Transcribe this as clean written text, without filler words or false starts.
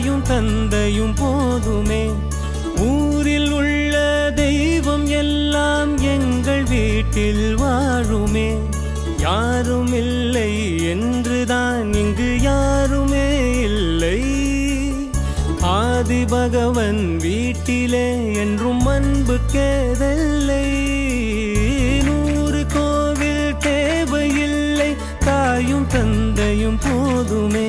தாயும் தந்தையும் போதுமே. ஊரில் உள்ள தெய்வம் எல்லாம் எங்கள் வீட்டில் வாழுமே. யாரும் இல்லை என்றுதான் இங்கு யாருமே இல்லை. ஆதி பகவன் வீட்டிலே என்றும் அன்பு கேதல்லை. 100 கோவில் தேவையில்லை, தாயும் தந்தையும் போதுமே.